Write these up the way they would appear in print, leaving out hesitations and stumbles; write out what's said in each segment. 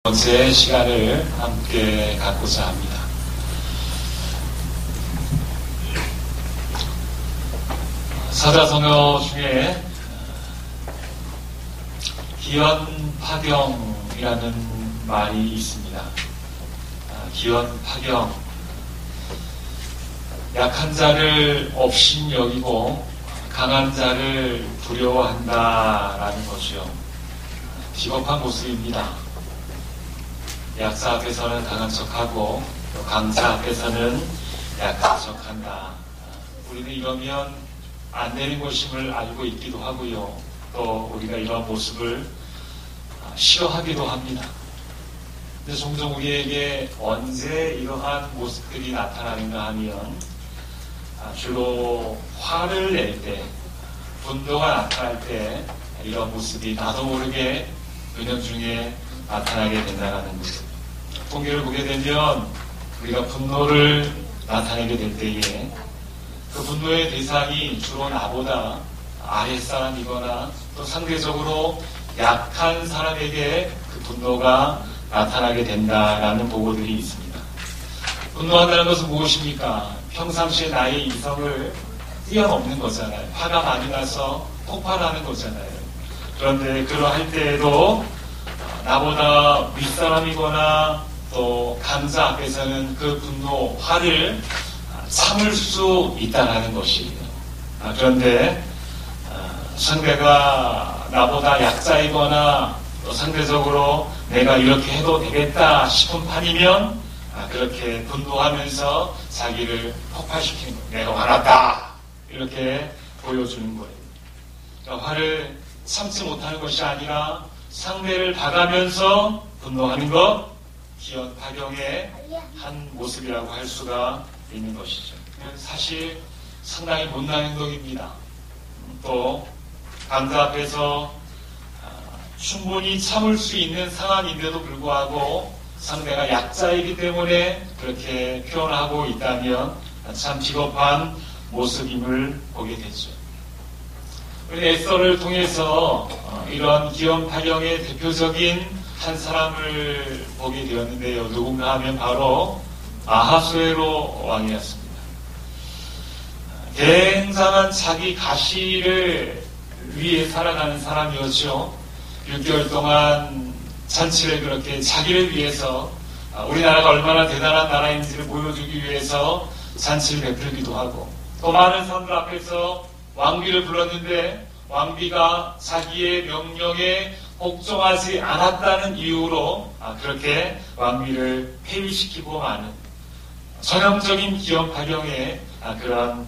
번째 시간을 함께 갖고자 합니다. 사자성어 중에 기연파경이라는 말이 있습니다. 기연파경, 약한 자를 업신 여기고 강한 자를 두려워한다라는 것이요. 비겁한 모습입니다. 약자 앞에서는 강한 척하고 강자 앞에서는 약한 척한다. 우리는 이러면 안 되는 것임을 알고 있기도 하고요. 또 우리가 이런 모습을 싫어하기도 합니다. 근데 종종 우리에게 언제 이러한 모습들이 나타나는가 하면 주로 화를 낼 때, 분노가 나타날 때 이런 모습이 나도 모르게 은연중에 나타나게 된다는 것. 통계를 보게 되면 우리가 분노를 나타내게 될 때에 그 분노의 대상이 주로 나보다 아랫사람이거나 또 상대적으로 약한 사람에게 그 분노가 나타나게 된다라는 보고들이 있습니다. 분노한다는 것은 무엇입니까? 평상시에 나의 이성을 뛰어넘는 거잖아요. 화가 많이 나서 폭발하는 거잖아요. 그런데 그러할 때에도 나보다 윗사람이거나 또 강자 앞에서는 그 분노, 화를 참을 수 있다는 것이에요. 그런데 상대가 나보다 약자이거나 또 상대적으로 내가 이렇게 해도 되겠다 싶은 판이면 그렇게 분노하면서 자기를 폭발시키는 거예요. 내가 화났다! 이렇게 보여주는 거예요. 그러니까 화를 참지 못하는 것이 아니라 상대를 봐가면서 분노하는 것, 기연파경의 한 모습이라고 할 수가 있는 것이죠. 사실 상당히 못난 행동입니다. 또 강자 앞에서 충분히 참을 수 있는 상황인데도 불구하고 상대가 약자이기 때문에 그렇게 표현하고 있다면 참 비겁한 모습임을 보게 되죠. 우리 에스더를 통해서 이런 기연파경의 대표적인 한 사람을 보게 되었는데요. 누군가 하면 바로 아하수에로 왕이었습니다. 굉장한 자기 가시를 위해 살아가는 사람이었죠. 6개월 동안 잔치를 그렇게 자기를 위해서 우리나라가 얼마나 대단한 나라인지를 보여주기 위해서 잔치를 베풀기도 하고 또 많은 사람들 앞에서 왕비를 불렀는데 왕비가 자기의 명령에 복종하지 않았다는 이유로 그렇게 왕비를 폐위시키고 마는 전형적인 기연파경의 그런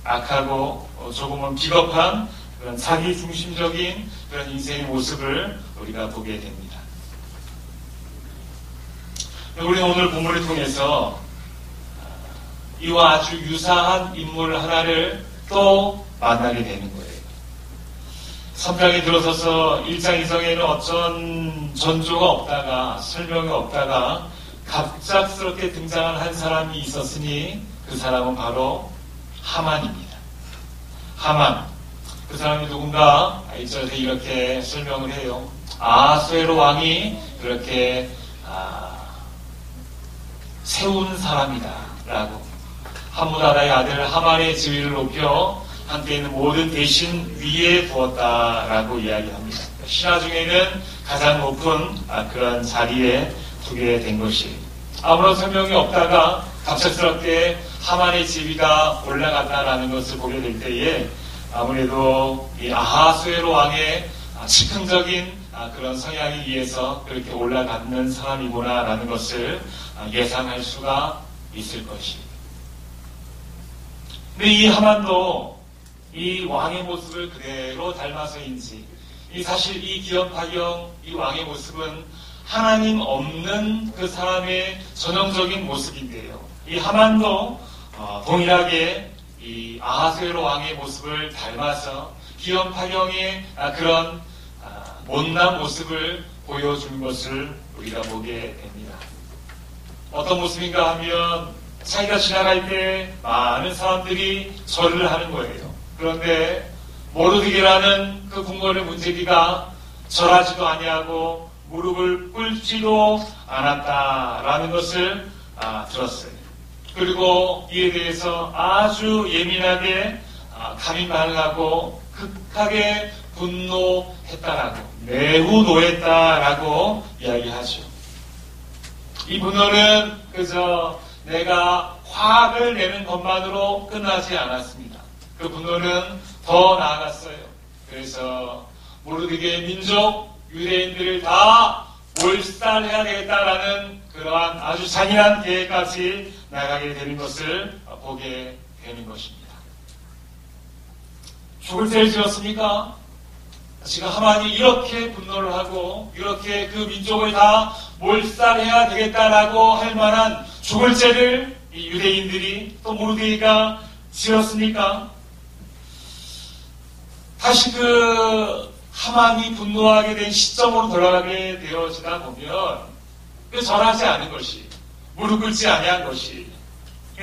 악하고 조금은 비겁한 그런 자기중심적인 그런 인생의 모습을 우리가 보게 됩니다. 우리는 오늘 본문을 통해서 이와 아주 유사한 인물 하나를 또 만나게 되는 거예요. 3장에 들어서서 1장 2장에는 어떤 전조가 없다가 설명이 없다가 갑작스럽게 등장한 한 사람이 있었으니 그 사람은 바로 하만입니다. 하만. 그 사람이 누군가 1절에 이렇게 설명을 해요. 아하수에로 왕이 그렇게 세운 사람이다 라고. 함무다다의 아들 하만의 지위를 높여 함께 있는 모든 대신 위에 두었다라고 이야기합니다. 신화 중에는 가장 높은 그런 자리에 두게 된 것이에요. 아무런 설명이 없다가 갑작스럽게 하만의 지위가 올라갔다라는 것을 보게 될 때에 아무래도 이 아하수에로 왕의 즉흥적인 그런 성향에 의해서 그렇게 올라가는 사람이구나라는 것을 예상할 수가 있을 것이에요. 근데 이 하만도 이 왕의 모습을 그대로 닮아서인지 사실 이 기연파경 이 왕의 모습은 하나님 없는 그 사람의 전형적인 모습인데요. 이 하만도 동일하게 이 아하수에로 왕의 모습을 닮아서 기연파경의 그런 못난 모습을 보여주는 것을 우리가 보게 됩니다. 어떤 모습인가 하면 자기가 지나갈 때 많은 사람들이 절을 하는 거예요. 그런데 모르드게라는 그 궁궐의 문제기가 절하지도 아니하고 무릎을 꿇지도 않았다라는 것을 들었어요. 그리고 이에 대해서 아주 예민하게 감히 반응하고 극하게 분노했다라고, 매우 노했다라고 이야기하죠. 이 분노는 그저 내가 화를 내는 것만으로 끝나지 않았습니다. 그 분노는 더 나아갔어요. 그래서 모르드게의 민족, 유대인들을 다 몰살해야 되겠다라는 그러한 아주 잔인한 계획까지 나가게 되는 것을 보게 되는 것입니다. 죽을 죄를 지었습니까? 지금 하만이 이렇게 분노를 하고 이렇게 그 민족을 다 몰살해야 되겠다라고 할 만한 죽을 죄를 이 유대인들이 또 모르드게가 지었습니까? 다시 그 하만이 분노하게 된 시점으로 돌아가게 되어지다 보면 그 절하지 않은 것이, 무릎 꿇지 아니한 것이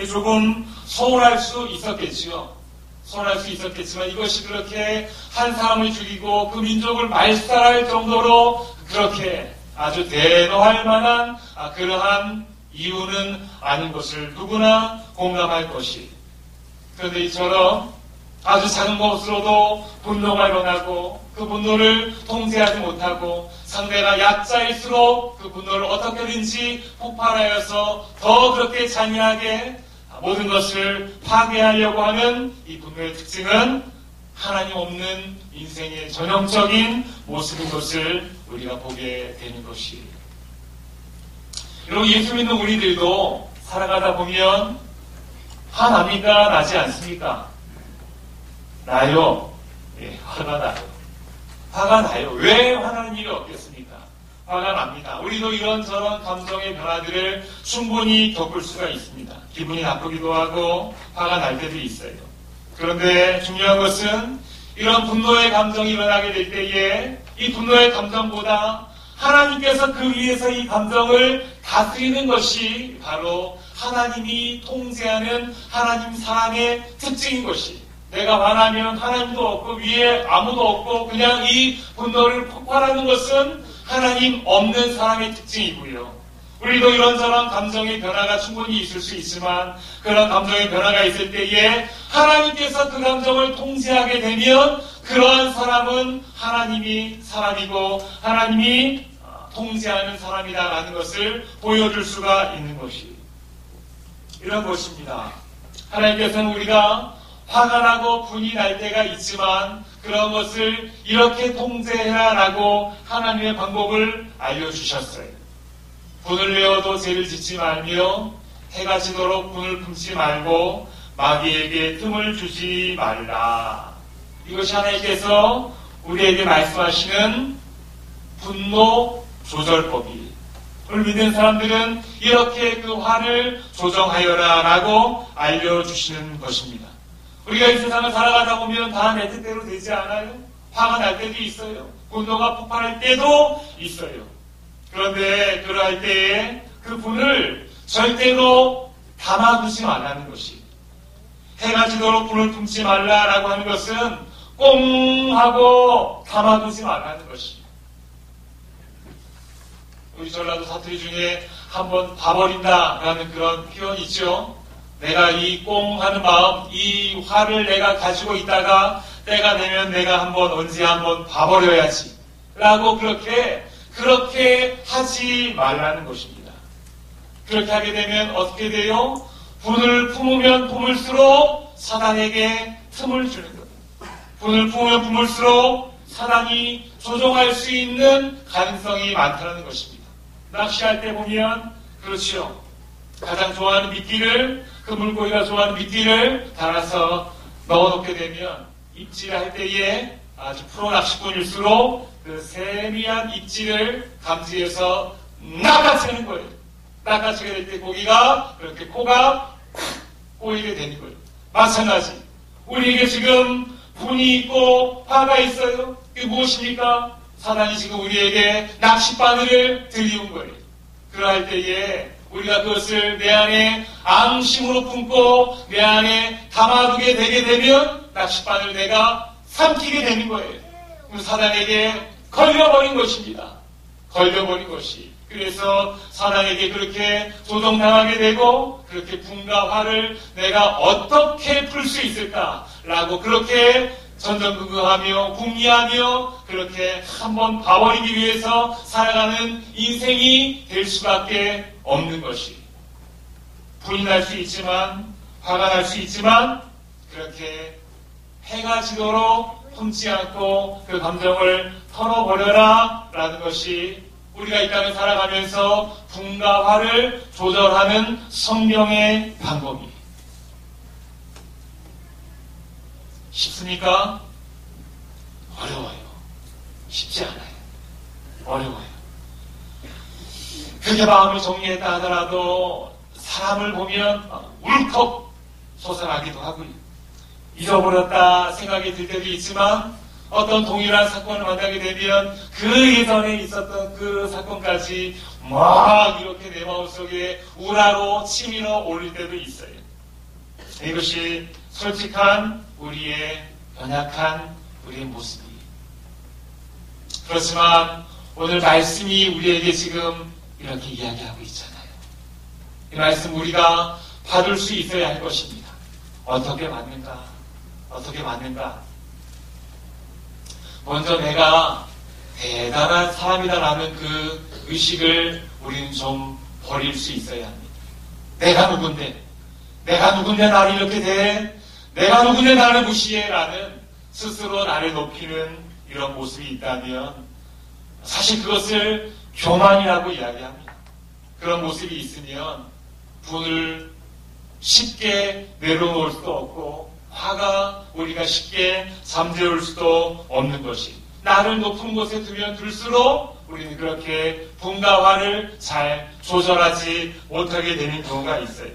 조금 서운할 수 있었겠지요. 서운할 수 있었겠지만 이것이 그렇게 한 사람을 죽이고 그 민족을 말살할 정도로 그렇게 아주 대노할 만한 그러한 이유는 아닌 것을 누구나 공감할 것이. 그런데 이처럼 아주 작은 것으로도 분노가 일어나고 그 분노를 통제하지 못하고 상대가 약자일수록 그 분노를 어떻게든지 폭발하여서 더 그렇게 잔인하게 모든 것을 파괴하려고 하는 이 분노의 특징은 하나님 없는 인생의 전형적인 모습인 것을 우리가 보게 되는 것이에요. 여러분, 예수 믿는 우리들도 살아가다 보면 화납니까? 나지 않습니까? 나요. 예, 화가 나요. 화가 나요. 왜 화나는 일이 없겠습니까? 화가 납니다. 우리도 이런저런 감정의 변화들을 충분히 겪을 수가 있습니다. 기분이 나쁘기도 하고 화가 날 때도 있어요. 그런데 중요한 것은 이런 분노의 감정이 일어나게 될 때에 이 분노의 감정보다 하나님께서 그 위에서 이 감정을 다스리는 것이 바로 하나님이 통제하는 하나님 사랑의 특징인 것이, 내가 화나면 하나님도 없고 위에 아무도 없고 그냥 이 분노를 폭발하는 것은 하나님 없는 사람의 특징이고요. 우리도 이런저런 감정의 변화가 충분히 있을 수 있지만 그런 감정의 변화가 있을 때에 하나님께서 그 감정을 통제하게 되면 그러한 사람은 하나님이 사람이고 하나님이 통제하는 사람이다라는 것을 보여줄 수가 있는 것이 이런 것입니다. 하나님께서는 우리가 화가 나고 분이 날 때가 있지만 그런 것을 이렇게 통제해라라고 하나님의 방법을 알려주셨어요. 분을 내어도 죄를 짓지 말며 해가 지도록 분을 품지 말고 마귀에게 틈을 주지 말라. 이것이 하나님께서 우리에게 말씀하시는 분노 조절법이, 오늘 믿는 사람들은 이렇게 그 화를 조정하여라 라고 알려주시는 것입니다. 우리가 이 세상을 살아가다 보면 다 내 뜻대로 되지 않아요? 화가 날 때도 있어요. 분노가 폭발할 때도 있어요. 그런데 그럴 때에 그 분을 절대로 담아두지 말라는 것이, 해가 지도록 분을 품지 말라라고 하는 것은 꽁 하고 담아두지 말라는 것이. 우리 전라도 사투리 중에 한번 봐버린다라는 그런 표현이 있죠. 내가 이 꽁 하는 마음, 이 화를 내가 가지고 있다가 때가 되면 내가 언제 한번 봐버려야지 라고 그렇게 하지 말라는 것입니다. 그렇게 하게 되면 어떻게 돼요? 분을 품으면 품을수록 사단에게 틈을 주는 거예요. 분을 품으면 품을수록 사단이 조종할 수 있는 가능성이 많다는 것입니다. 낚시할 때 보면 그렇죠. 가장 좋아하는 미끼를, 그 물고기가 좋아하는 미끼를 달아서 넣어놓게 되면 입질할 때에 아주 프로 낚시꾼일수록 그 세미한 입질을 감지해서 낚아채는 거예요. 낚아채게 될 때 고기가 그렇게 코가 꼬이게 되는 거예요. 마찬가지. 우리에게 지금 분이 있고 화가 있어요. 그게 무엇입니까? 사단이 지금 우리에게 낚싯바늘을 들이운 거예요. 그러할 때에 우리가 그것을 내 안에 앙심으로 품고 내 안에 담아두게 되게 되면 낚싯바늘 내가 삼키게 되는 거예요. 사단에게 걸려버린 것입니다. 걸려버린 것이, 그래서 사단에게 그렇게 조종당하게 되고 그렇게 분과 화를 내가 어떻게 풀 수 있을까라고 그렇게 전전긍긍하며 궁리하며 그렇게 한번 봐버리기 위해서 살아가는 인생이 될 수밖에 없는 것이, 불이 날 수 있지만 화가 날 수 있지만 그렇게 해가 지도록 품지 않고 그 감정을 털어버려라 라는 것이 우리가 이 땅을 살아가면서 분과 화를 조절하는 성령의 방법이. 쉽습니까? 어려워요. 쉽지 않아요. 어려워요. 그렇게 마음을 정리했다 하더라도 사람을 보면 울컥 솟아나기도 하고요. 잊어버렸다 생각이 들 때도 있지만 어떤 동일한 사건을 만나게 되면 그 예전에 있었던 그 사건까지 막 이렇게 내 마음속에 우라로 치밀어 오를 때도 있어요. 이것이 솔직한 우리의 연약한 우리의 모습이에요. 그렇지만 오늘 말씀이 우리에게 지금 이렇게 이야기하고 있잖아요. 이 말씀 우리가 받을 수 있어야 할 것입니다. 어떻게 받는가? 어떻게 받는가? 먼저 내가 대단한 사람이다라는 그 의식을 우리는 좀 버릴 수 있어야 합니다. 내가 누군데? 내가 누군데 나를 이렇게 대? 내가 누군데 나를 무시해? 라는 스스로 나를 높이는 이런 모습이 있다면 사실 그것을 교만이라고 이야기합니다. 그런 모습이 있으면 분을 쉽게 내려놓을 수도 없고 화가 우리가 쉽게 잠재울 수도 없는 것이, 나를 높은 곳에 두면 둘수록 우리는 그렇게 분과 화를 잘 조절하지 못하게 되는 경우가 있어요.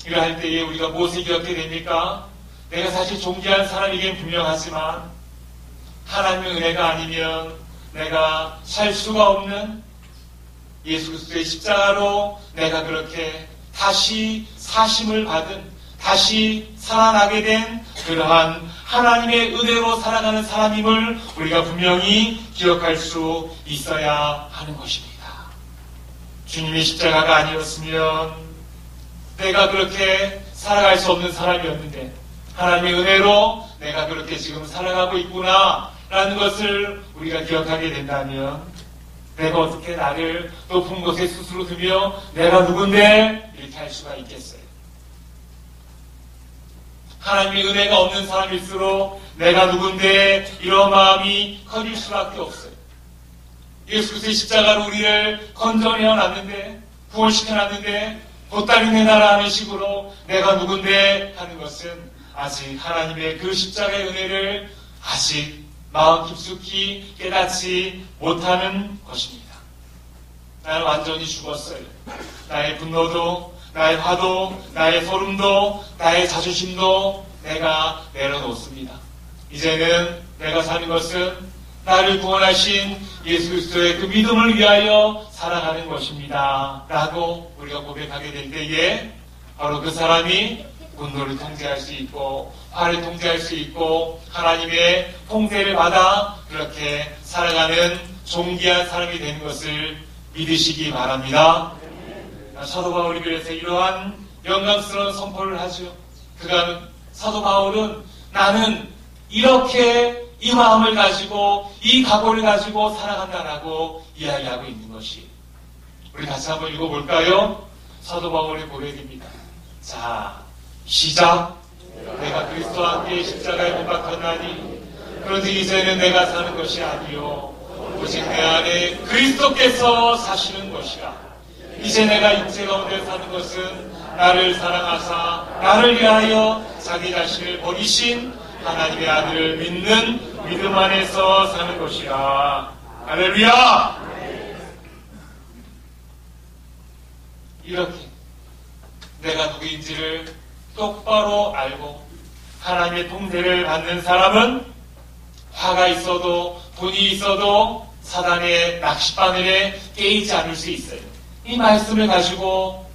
이거 할 때에 우리가 무엇을 기억해야 됩니까? 내가 사실 존귀한 사람이긴 분명하지만 하나님의 은혜가 아니면 내가 살 수가 없는 예수 그리스도의 십자가로 내가 그렇게 다시 사심을 받은, 다시 살아나게 된 그러한 하나님의 은혜로 살아가는 사람임을 우리가 분명히 기억할 수 있어야 하는 것입니다. 주님의 십자가가 아니었으면 내가 그렇게 살아갈 수 없는 사람이었는데 하나님의 은혜로 내가 그렇게 지금 살아가고 있구나 라는 것을 우리가 기억하게 된다면 내가 어떻게 나를 높은 곳에 스스로 두며 내가 누군데 이렇게 할 수가 있겠어요. 하나님의 은혜가 없는 사람일수록 내가 누군데 이런 마음이 커질 수밖에 없어요. 예수 그리스도의 십자가로 우리를 건져내어 놨는데, 구원시켜 놨는데 보따리 내놔라 하는 식으로 내가 누군데 하는 것은 아직 하나님의 그 십자가의 은혜를 아직 마음 깊숙이 깨닫지 못하는 것입니다. 나는 완전히 죽었어요. 나의 분노도, 나의 화도, 나의 소름도, 나의 자존심도 내가 내려놓습니다. 이제는 내가 사는 것은 나를 구원하신 예수 그리스도의 그 믿음을 위하여 살아가는 것입니다. 라고 우리가 고백하게 될 때에 바로 그 사람이 분노를 통제할 수 있고 화를 통제할 수 있고 하나님의 통제를 받아 그렇게 살아가는 존귀한 사람이 되는 것을 믿으시기 바랍니다. 사도 바울이 그래서 이러한 영광스러운 선포를 하죠. 사도 바울은 나는 이렇게 이 마음을 가지고 이 각오를 가지고 살아간다라고 이야기하고 있는 것이, 우리 같이 한번 읽어볼까요? 사도 바울의 고백입니다. 자, 시작. 내가 그리스도와 함께 십자가에 못 박혔나니 그런데 이제는 내가 사는 것이 아니요 오직 내 안에 그리스도께서 사시는 것이라. 이제 내가 육체 가운데 사는 것은 나를 사랑하사 나를 위하여 자기 자신을 버리신 하나님의 아들을 믿는 믿음 안에서 사는 것이라. 할렐루야! 이렇게 내가 누구인지를 똑바로 알고 하나님의 통제를 받는 사람은 화가 있어도 분이 있어도 사단의 낚싯바늘에 깨이지 않을 수 있어요. 이 말씀을 가지고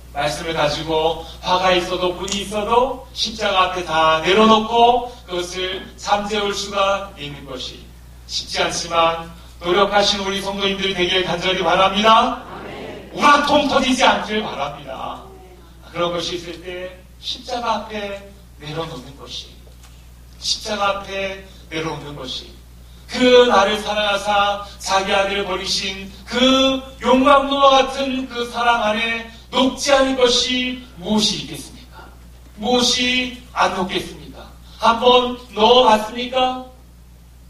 화가 있어도 분이 있어도 십자가 앞에 다 내려놓고 그것을 잠재울 수가 있는 것이 쉽지 않지만 노력하신 우리 성도님들이 되길 간절히 바랍니다. 우라통 터지지 않길 바랍니다. 그런 것이 있을 때 십자가 앞에 내려놓는 것이, 십자가 앞에 내려놓는 것이, 그 나를 사랑하사 자기 아들을 버리신 그 용광로와 같은 그 사랑 안에 녹지 않은 것이 무엇이 있겠습니까? 무엇이 안 녹겠습니까? 한번 넣어봤습니까?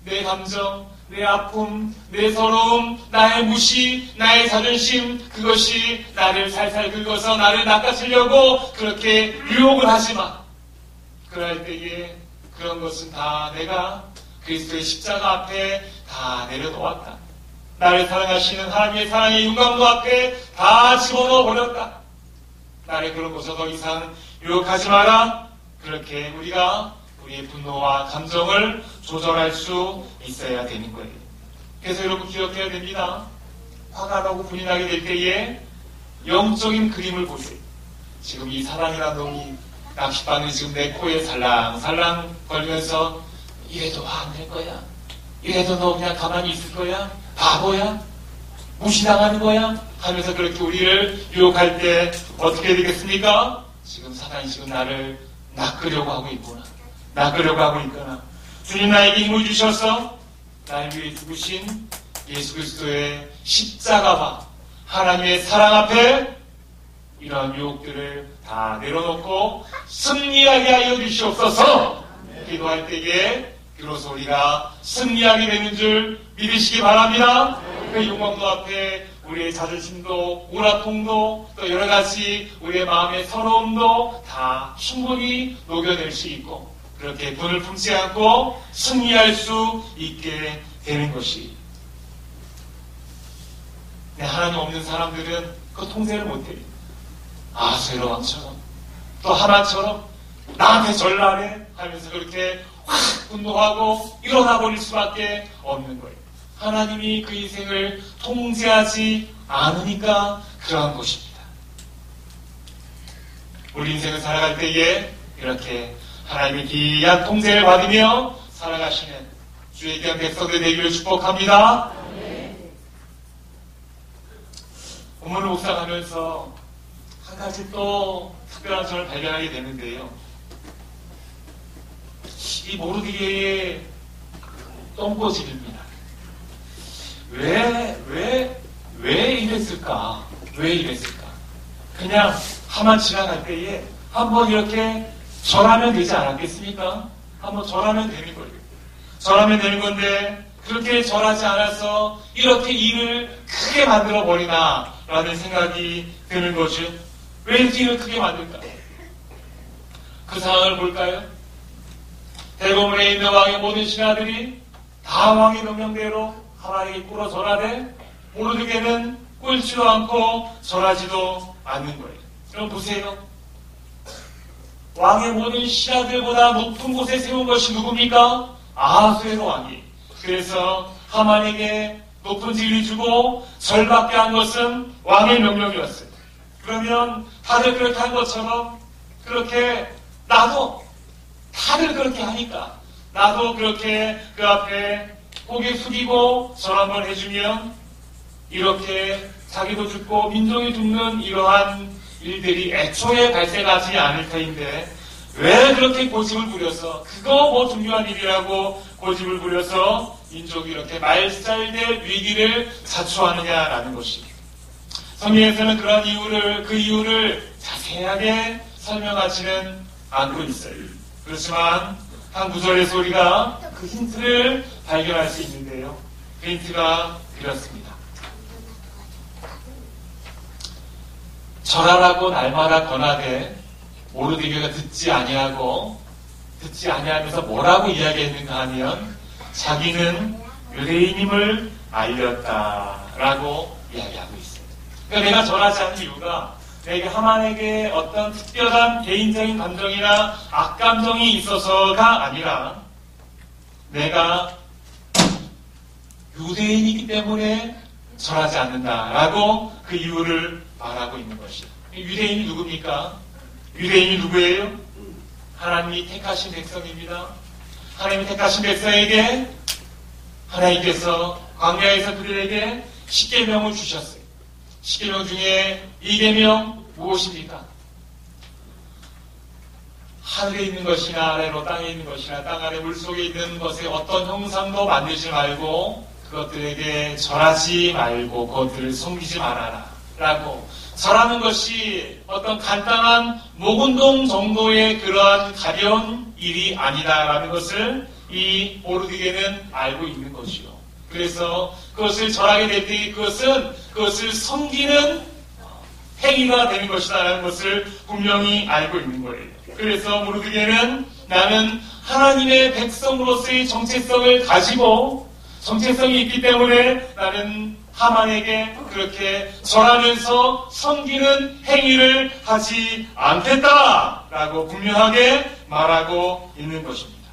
내 감정, 내 아픔, 내 서러움, 나의 무시, 나의 자존심, 그것이 나를 살살 긁어서 나를 낚아채려고 그렇게 유혹을 하지만, 그럴 때에 그런 것은 다 내가 그리스도의 십자가 앞에 다 내려놓았다. 나를 사랑하시는 하나님의 사랑의 윤광로 앞에 다 집어넣어 버렸다. 나를 그런 곳에 더 이상 유혹하지 마라. 그렇게 우리가 우리의 분노와 감정을 조절할 수 있어야 되는 거예요. 그래서 여러분 기억해야 됩니다. 화가 나고 분이 나게 될 때에 영적인 그림을 보세요. 지금 이 사랑이라는 놈이 낚싯바늘 지금 내 코에 살랑살랑 걸면서 이래도 화 안 낼 거야? 이래도 너 그냥 가만히 있을 거야? 바보야? 무시당하는 거야? 하면서 그렇게 우리를 유혹할 때 어떻게 되겠습니까? 지금 사단이 지금 나를 낚으려고 하고 있구나. 낚으려고 하고 있구나. 주님 나에게 힘을 주셔서 나를 위해 죽으신 예수 그리스도의 십자가와 하나님의 사랑 앞에 이러한 유혹들을 다 내려놓고 승리하게 하여 주시옵소서. 기도할 때에 비로소 우리가 승리하게 되는 줄 믿으시기 바랍니다. 그 용광로 앞에 우리의 자존심도 우라통도 또 여러 가지 우리의 마음의 서러움도 다 충분히 녹여낼 수 있고 그렇게 분을 품지 않고 승리할 수 있게 되는 것이, 하나님 없는 사람들은 그 통제를 못해요. 아수에로 왕처럼 또 하나처럼 나한테 전랄해 하면서 그렇게 확 분노하고 일어나 버릴 수밖에 없는 거예요. 하나님이 그 인생을 통제하지 않으니까 그러한 것입니다. 우리 인생을 살아갈 때에 이렇게 하나님의 귀한 통제를 받으며 살아가시는 주의 귀한 백성들 되기를 축복합니다. 본문을 묵상하면서 한 가지 또 특별한 점을 발견하게 되는데요. 이 모르드게의 똥꼬집입니다. 왜 이랬을까? 왜 이랬을까? 그냥 하만 지나갈 때에 한번 이렇게 절하면 되지 않았겠습니까? 한번 절하면 되는 거예요. 절하면 되는 건데 그렇게 절하지 않아서 이렇게 일을 크게 만들어 버리나 라는 생각이 드는 거죠. 왜 이렇게 일을 크게 만들까? 그 상황을 볼까요? 대고문에 있는 왕의 모든 신하들이 다 왕의 명령대로 하나님께 꿇어 절하되 모르드게는 꿇지도 않고 절하지도 않는 거예요. 여러분 보세요. 왕의 모든 신하들보다 높은 곳에 세운 것이 누굽니까? 아하수에로 왕이. 그래서 하만에게 높은 지위를 주고 절받게 한 것은 왕의 명령이었어요. 그러면 다들 그렇게 한 것처럼 그렇게 나도 다들 그렇게 하니까 나도 그렇게 그 앞에 고개 숙이고 절 한번 해주면 이렇게 자기도 죽고 민족이 죽는 이러한 일들이 애초에 발생하지 않을 터인데 왜 그렇게 고집을 부려서 그거 뭐 중요한 일이라고 고집을 부려서 민족이 이렇게 말살될 위기를 자초하느냐라는 것입니다. 성경에서는 그런 그 이유를 자세하게 설명하지는 않고 있어요. 그렇지만 한 구절에서 우리가 그 힌트를 발견할 수 있는데요. 그 힌트가 이렇습니다. 절하라고 날마다 권하되 모르드게가 듣지 아니하면서 뭐라고 이야기했는가 하면 자기는 유대인임을 알렸다라고 이야기하고 있어요. 그러니까 내가 절하지 않는 이유가 내게 하만에게 어떤 특별한 개인적인 감정이나 악감정이 있어서가 아니라 내가 유대인이기 때문에 절하지 않는다라고 그 이유를 말하고 있는 것이다. 유대인이 누굽니까? 유대인이 누구예요? 하나님이 택하신 백성입니다. 하나님이 택하신 백성에게 하나님께서 광야에서 그들에게 10계명을 주셨어요. 10계명 중에 2계명 무엇입니까? 하늘에 있는 것이나 아래로 땅에 있는 것이나 땅 아래 물속에 있는 것에 어떤 형상도 만들지 말고 그것들에게 절하지 말고 그것들을 섬기지 말아라 라고. 절하는 것이 어떤 간단한 목운동 정도의 그러한 가벼운 일이 아니다라는 것을 이 모르드게는 알고 있는 것이요. 그래서 그것을 절하게 될 때 그것을 섬기는 행위가 되는 것이다라는 것을 분명히 알고 있는 거예요. 그래서 모르드게는 나는 하나님의 백성으로서의 정체성을 가지고 정체성이 있기 때문에 나는 하만에게 그렇게 절하면서 섬기는 행위를 하지 않겠다라고 분명하게 말하고 있는 것입니다.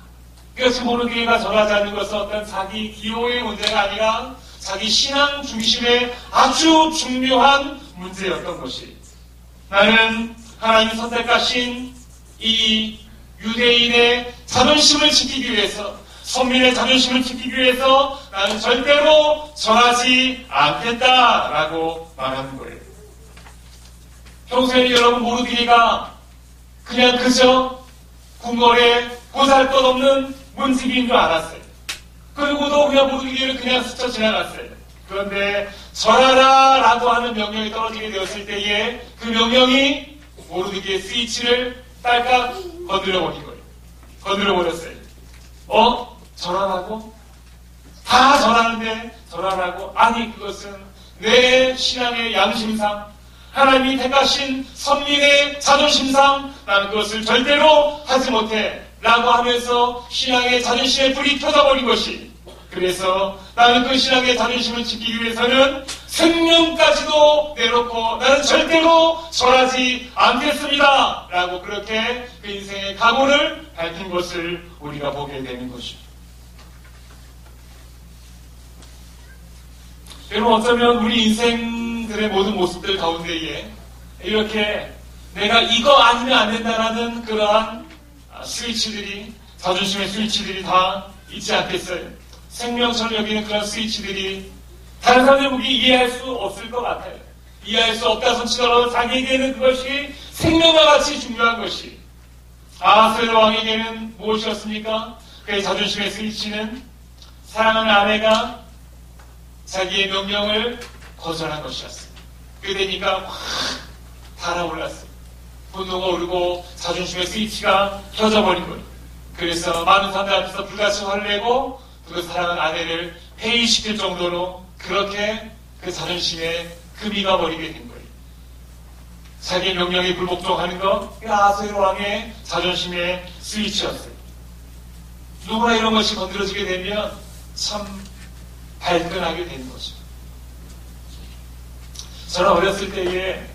그래서 모르드게가 절하지 않는 것은 어떤 자기 기호의 문제가 아니라 자기 신앙 중심의 아주 중요한 문제였던 것이, 나는 하나님 선택하신 이 유대인의 자존심을 지키기 위해서, 선민의 자존심을 지키기 위해서 나는 절대로 절하지 않겠다라고 말하는 거예요. 평소에 여러분 모르드게가 그냥 그저 궁궐에 보잘것없는 문지기인 줄 알았어요. 그리고도 그냥 모르드게를 그냥 스쳐 지나갔어요. 그런데 절하라라고 하는 명령이 떨어지게 되었을 때에 그 명령이 모르드게의 스위치를 딸깍 건드려버린 거예요. 건드려버렸어요. 절하라고? 다 절하는데 절하라고? 아니, 그것은 내 신앙의 양심상, 하나님이 택하신 선민의 자존심상 나는 그것을 절대로 하지 못해 라고 하면서 신앙의 자존심에 불이 켜져버린 것이, 그래서 나는 그 신앙의 자존심을 지키기 위해서는 생명까지도 내놓고 나는 절대로 절하지 않겠습니다 라고 그렇게 그 인생의 각오를 밝힌 것을 우리가 보게 되는 것입니다. 여러분, 어쩌면 우리 인생들의 모든 모습들 가운데에 이렇게 내가 이거 아니면 안 된다라는 그러한 스위치들이, 자존심의 스위치들이 다 있지 않겠어요? 생명처럼 여기는 그런 스위치들이 다른 사람들이 보기 이해할 수 없을 것 같아요. 이해할 수 없다 손치더라도 자기에게는 그것이 생명과 같이 중요한 것이, 아하스웨로 왕에게는 무엇이었습니까? 그의 자존심의 스위치는 사랑하는 아내가 자기의 명령을 거절한 것이었어요. 그러니까 확 달아올랐어요. 분노가 오르고 자존심의 스위치가 켜져버린 거예요. 그래서 많은 사람들 앞에서 불같이 화를 내고 그 사랑하는 아내를 폐위시킬 정도로 그렇게 그 자존심에 금이 가버리게 된 거예요. 자기의 명령에 불복종하는 것, 아하스웨로 왕의 자존심의 스위치였어요. 누구나 이런 것이 건드려지게 되면 참 발끈하게 되는 거죠. 저는 어렸을 때에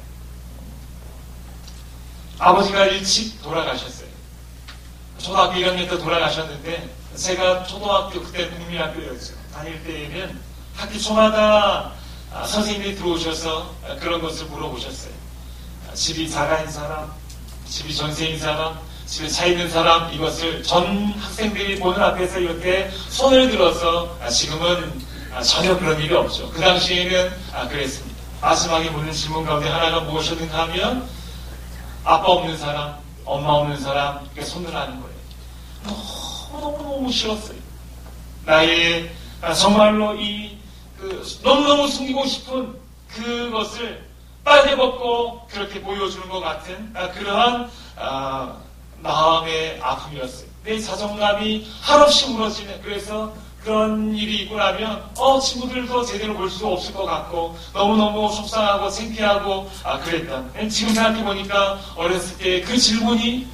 아버지가 일찍 돌아가셨어요. 초등학교 1학년 때 돌아가셨는데, 제가 초등학교, 그때 국민학교였죠. 다닐 때에는 학기 초마다 선생님이 들어오셔서 그런 것을 물어보셨어요. 집이 자가인 사람, 집이 전세인 사람, 집에 차 있는 사람, 이것을 전 학생들이 보는 앞에서 이렇게 손을 들어서, 지금은 전혀 그런 일이 없죠. 그 당시에는 그랬습니다. 마지막에 묻는 질문 가운데 하나가 무엇이었는가 하면 아빠 없는 사람, 엄마 없는 사람, 이렇게 손을 하는 거예요. 너무너무 싫었어요. 나의 정말로 너무너무 숨기고 싶은 그것을 빨개 벗고 그렇게 보여주는 것 같은 그러한 마음의 아픔이었어요. 내 자존감이 한없이 무너지는, 그래서 그런 일이 있고 나면 친구들도 제대로 볼 수 없을 것 같고 너무너무 속상하고 창피하고 그랬던, 지금 생각해보니까 어렸을 때 그 질문이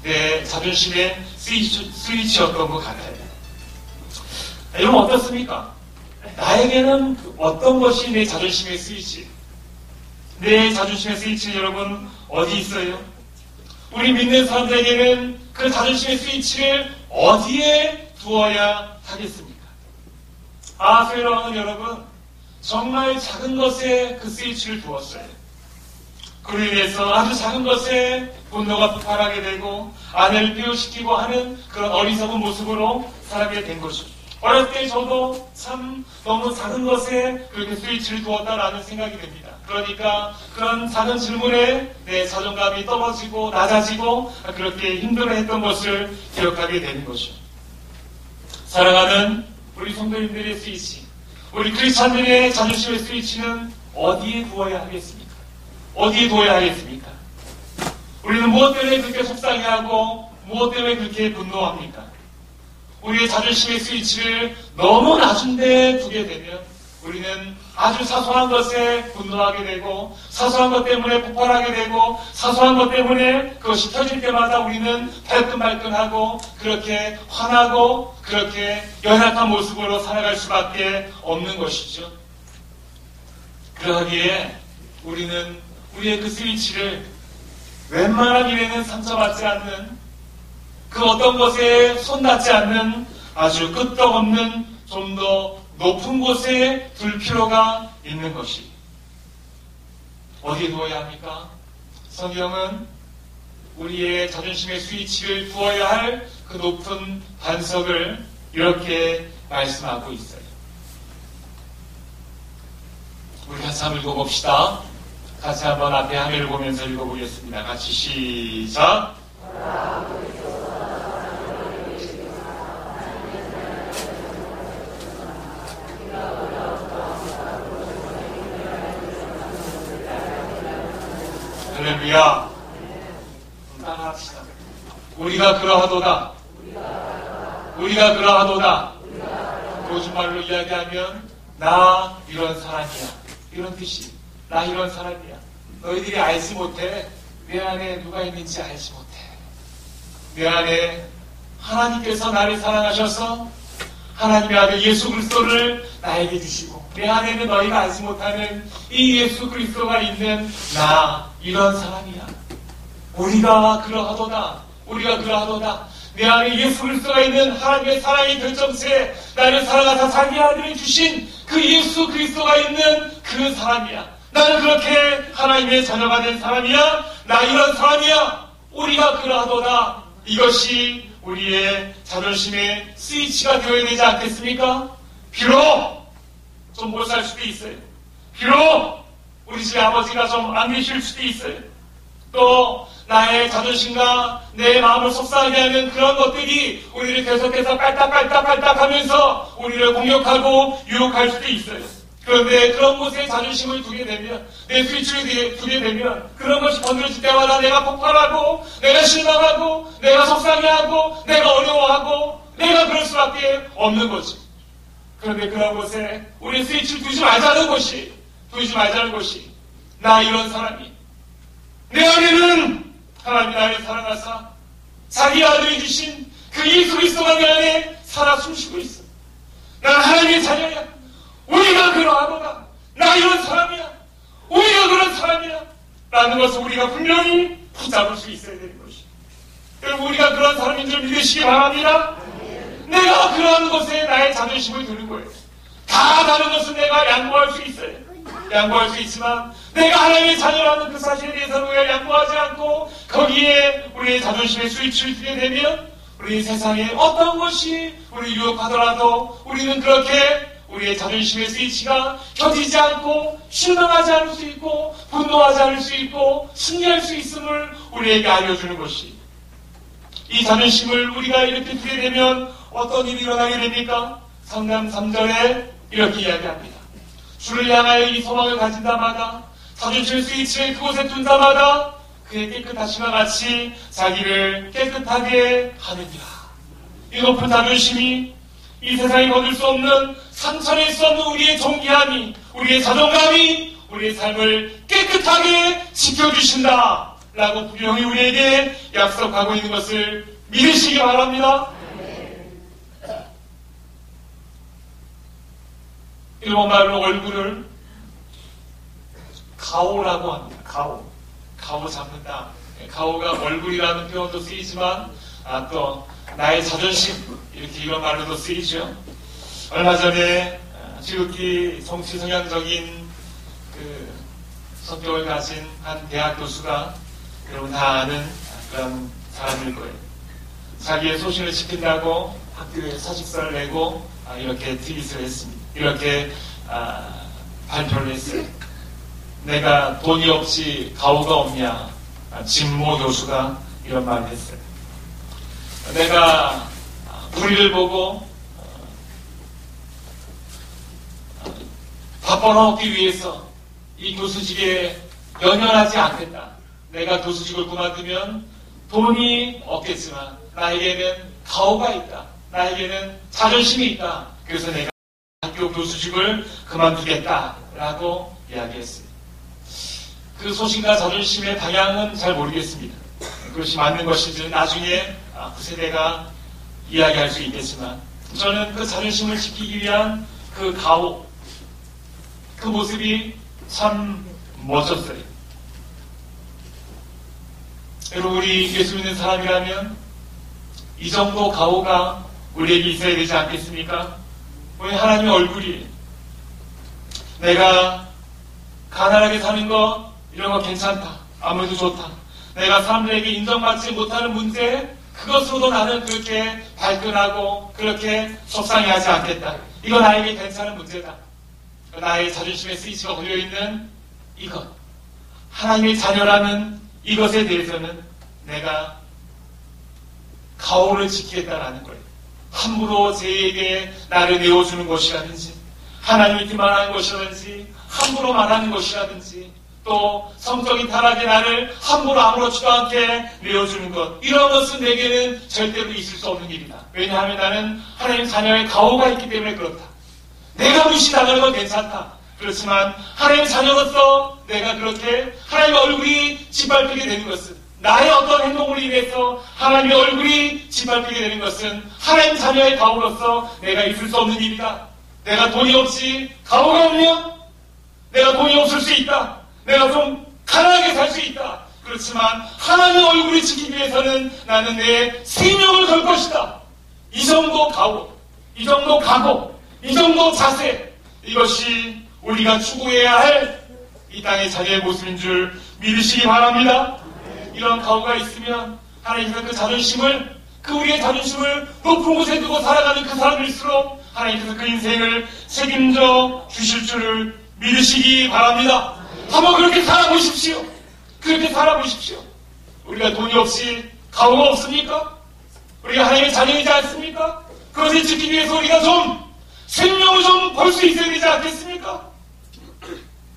내 자존심의 스위치였던 것 같아요. 여러분 어떻습니까? 나에게는 어떤 것이 내 자존심의 스위치? 내 자존심의 스위치는 여러분 어디 있어요? 우리 믿는 사람들에게는 그 자존심의 스위치를 어디에 두어야 하겠습니까? 아하스웨로 왕은 여러분 정말 작은 것에 그 스위치를 두었어요. 그로 인해서 아주 작은 것에 분노가 폭발하게 되고 아내를 폐유시키고 하는 그런 어리석은 모습으로 살아가게 된 것이죠. 어렸을 때 저도 참 너무 작은 것에 그렇게 스위치를 두었다라는 생각이 듭니다. 그러니까 그런 작은 질문에 내 자존감이 떨어지고 낮아지고 그렇게 힘들어했던 것을 기억하게 되는 것이죠. 사랑하는 우리 성도님들의 스위치, 우리 크리스찬들의 자존심의 스위치는 어디에 두어야 하겠습니까? 어디에 두어야 하겠습니까? 우리는 무엇 때문에 그렇게 속상해하고 무엇 때문에 그렇게 분노합니까? 우리의 자존심의 스위치를 너무 낮은 데 두게 되면 우리는 아주 사소한 것에 분노하게 되고 사소한 것 때문에 폭발하게 되고 사소한 것 때문에 그것이 터질 때마다 우리는 발끈발끈하고 그렇게 화나고 그렇게 연약한 모습으로 살아갈 수밖에 없는 것이죠. 그러기에 우리는 우리의 그 스위치를 웬만한 일에는 상처받지 않는 그 어떤 것에 손닿지 않는 아주 끄떡없는 좀 더 높은 곳에 둘 필요가 있는 것이 어디에 두어야 합니까? 성경은 우리의 자존심의 스위치를 두어야 할 그 높은 반석을 이렇게 말씀하고 있어요. 우리 같이 한번 읽어봅시다. 같이 한번 앞에 하늘을 보면서 읽어보겠습니다. 같이 시작. 할렐루야. 따라합시다. 우리가 그러하도다. 우리가 그러하도다. 요즘말로 이야기하면 나 이런 사람이야. 이런 뜻이. 나 이런 사람이야. 너희들이 알지 못해. 내 안에 누가 있는지 알지 못해. 내 안에 하나님께서 나를 사랑하셔서 하나님의 아들 예수 그리스도를 나에게 주시고 내 안에는 너희가 알지 못하는 이 예수 그리스도가 있는 나 이런 사람이야. 우리가 그러하도다. 우리가 그러하도다. 내 안에 예수 그리스도가 있는 하나님의 사랑의 결정체에 나를 사랑하사 자기 아들을 주신 그 예수 그리스도가 있는 그 사람이야. 나는 그렇게 하나님의 자녀가 된 사람이야. 나 이런 사람이야. 우리가 그러하도다. 이것이 우리의 자존심의 스위치가 되어야 되지 않겠습니까? 비록 좀 못 살 수도 있어요. 비록 우리 집 아버지가 좀 안 계실 수도 있어요. 또 나의 자존심과 내 마음을 속상하게 하는 그런 것들이 우리를 계속해서 깔딱깔딱 하면서 우리를 공격하고 유혹할 수도 있어요. 그런데 그런 곳에 자존심을 두게 되면, 내 스위치를 두게 되면 그런 것이 번들어질 때마다 내가 폭발하고 내가 실망하고 내가 속상해하고 내가 어려워하고 내가 그럴 수밖에 없는 거지. 그런데 그런 곳에 우리 스위치를 두지 말자는 것이 나 이런 사람이 내 안에는 하나님이 나를 사랑하사 자기 아들이 주신 그 예수 그리스도가 내 안에 살아 숨쉬고 있어. 난 하나님의 자녀야. 우리가 그러하도다. 나 이런 사람이야. 우리가 그런 사람이야. 라는 것을 우리가 분명히 붙잡을 수 있어야 되는 것이. 여러분 우리가 그런 사람인 줄 믿으시기 바랍니다. 내가 그런 것에 나의 자존심을 두는 거예요. 다 다른 것은 내가 양보할 수 있어요. 양보할 수 있지만 내가 하나님의 자녀라는 그 사실에 대해서는 우리가 양보하지 않고 거기에 우리의 자존심의 스위치를 두게 되면 우리 세상에 어떤 것이 우리 유혹하더라도 우리는 그렇게 우리의 자존심의 스위치가 켜지지 않고 실망하지 않을 수 있고 분노하지 않을 수 있고 승리할 수 있음을 우리에게 알려주는 것이, 이 자존심을 우리가 이렇게 두게 되면 어떤 일이 일어나게 됩니까? 성경 3절에 이렇게 이야기합니다. 주를 향하여 이 소망을 가진 자마다 자존심의 스위치를 그곳에 둔 자마다 그의 깨끗하심과 같이 자기를 깨끗하게 하느니라. 이 높은 자존심이 이 세상에 거둘 수 없는 상처낼 수 없는 우리의 존귀함이, 우리의 자존감이 우리의 삶을 깨끗하게 지켜주신다 라고 분명히 우리에게 약속하고 있는 것을 믿으시기 바랍니다. 일본말로 얼굴을 가오라고 합니다. 가오 잡는다. 가오가 얼굴이라는 표현도 쓰이지만 또 나의 자존심 이렇게 이런 말로도 쓰이죠. 얼마 전에 지극히 정치 성향적인 그 성격을 가진 한 대학 교수가, 여러분 다 아는 그런 사람일 거예요. 자기의 소신을 지킨다고 학교에 사직서를 내고 이렇게 트윗을 했습니다. 이렇게 발표를 했어요. 내가 돈이 없이 가오가 없냐? 진모 교수가 이런 말을 했어요. 내가 불의를 보고 밥 벌어먹기 위해서 이 교수직에 연연하지 않겠다. 내가 교수직을 그만두면 돈이 없겠지만 나에게는 가오가 있다. 나에게는 자존심이 있다. 그래서 내가 학교 교수직을 그만두겠다라고 이야기했어요. 그 소신과 자존심의 방향은 잘 모르겠습니다. 그것이 맞는 것인지 나중에 그 세대가 이야기할 수 있겠지만 저는 그 자존심을 지키기 위한 그 가오, 그 모습이 참 멋졌어요. 여러분, 우리 예수 믿는 사람이라면 이 정도 가오가 우리에게 있어야 되지 않겠습니까? 우리 하나님의 얼굴이 내가 가난하게 사는 거 이런 거 괜찮다. 아무래도 좋다. 내가 사람들에게 인정받지 못하는 문제 그것으로도 나는 그렇게 발끈하고 그렇게 속상해하지 않겠다. 이거 나에게 괜찮은 문제다. 나의 자존심에 스위치가 걸려있는 이것, 하나님의 자녀라는 이것에 대해서는 내가 가오를 지키겠다라는 거예요. 함부로 제에게 나를 내어주는 것이라든지 하나님이 그만하는 것이라든지 함부로 말하는 것이라든지 또 성적인 타락에 나를 함부로 아무렇지도 않게 내어주는 것, 이런 것은 내게는 절대로 있을 수 없는 일이다. 왜냐하면 나는 하나님 자녀의 가오가 있기 때문에 그렇다. 내가 무시당하는 건 괜찮다. 그렇지만 하나님 자녀로서 내가 그렇게 하나님의 얼굴이 짓밟히게 되는 것은, 나의 어떤 행동으로 인해서 하나님의 얼굴이 짓밟히게 되는 것은 하나님 자녀의 가오로서 내가 있을 수 없는 일이다. 내가 돈이 없이 가오가 없냐? 내가 돈이 없을 수 있다. 내가 좀 가난하게 살 수 있다. 그렇지만 하나님의 얼굴을 지키기 위해서는 나는 내 생명을 걸 것이다. 이 정도 가오, 이 정도 각오, 이 정도 자세, 이것이 우리가 추구해야 할 이 땅의 자녀의 모습인 줄 믿으시기 바랍니다. 이런 가오가 있으면 하나님께서 그 자존심을, 그 우리의 자존심을 높은 곳에 두고 살아가는 그 사람일수록 하나님께서 그 인생을 책임져 주실 줄을 믿으시기 바랍니다. 한번 그렇게 살아보십시오. 그렇게 살아보십시오. 우리가 돈이 없이 가오가 없습니까? 우리가 하나님의 자녀이지 않습니까? 그것을 지키기 위해서 우리가 좀 생명을 좀 볼 수 있어야 되지 않겠습니까?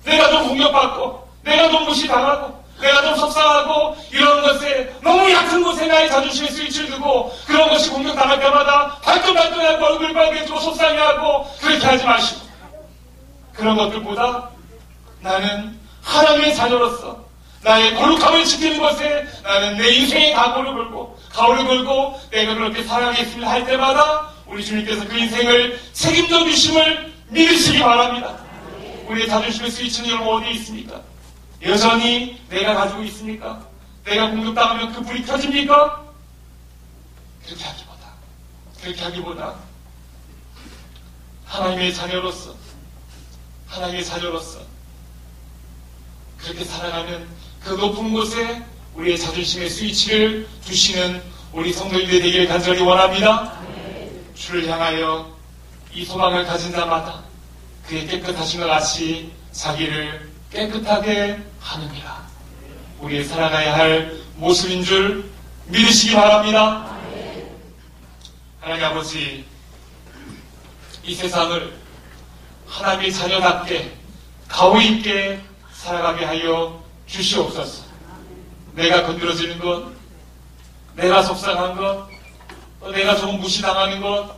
내가 좀 공격받고 내가 좀 무시당하고 내가 좀 속상하고 이런 것에 너무 약한 곳에 나의 자존심에 스위치를 두고 그런 것이 공격당할 때마다 발끈발끈하고 얼굴 빨개지고 속상해하고 그렇게 하지 마시고, 그런 것들보다 나는 하나님의 자녀로서 나의 거룩함을 지키는 것에 나는 내 인생의 가오를 걸고 내가 그렇게 살아가겠습니다 할 때마다 우리 주님께서 그 인생을 책임져 주심을 믿으시기 바랍니다. 우리의 자존심의 스위치는 여러분 어디에 있습니까? 여전히 내가 가지고 있습니까? 내가 공격당하면 그 불이 켜집니까? 그렇게 하기보다 하나님의 자녀로서 그렇게 살아가는 그 높은 곳에 우리의 자존심의 스위치를 두시는 우리 성도님들이 되기를 간절히 원합니다. 주를 향하여 이 소망을 가진 자마다 그의 깨끗하심과 같이 자기를 깨끗하게 하느니라. 우리의 살아가야 할 모습인 줄 믿으시기 바랍니다. 하나님 아버지, 이 세상을 하나님의 자녀답게 가오 있게 살아가게 하여 주시옵소서. 내가 건드려지는 것, 내가 속상한 것, 또 내가 조금 무시당하는 것,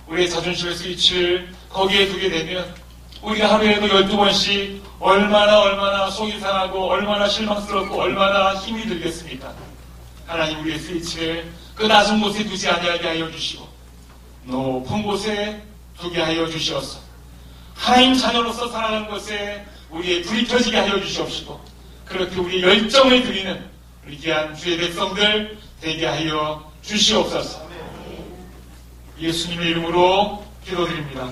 우리의 자존심의 스위치를 거기에 두게 되면 우리가 하루에도 12번씩 얼마나 속이 상하고 얼마나 실망스럽고 얼마나 힘이 들겠습니까? 하나님, 우리의 스위치를 그 낮은 곳에 두지 아니하게 하여 주시고 높은 곳에 두게 하여 주시옵소서. 하나님 자녀로서 살아가는 것에 우리의 불이 켜지게 하여 주시옵시고 그렇게 우리의 열정을 드리는 우리 귀한 주의 백성들 되게 하여 주시옵소서. 예수님의 이름으로 기도드립니다.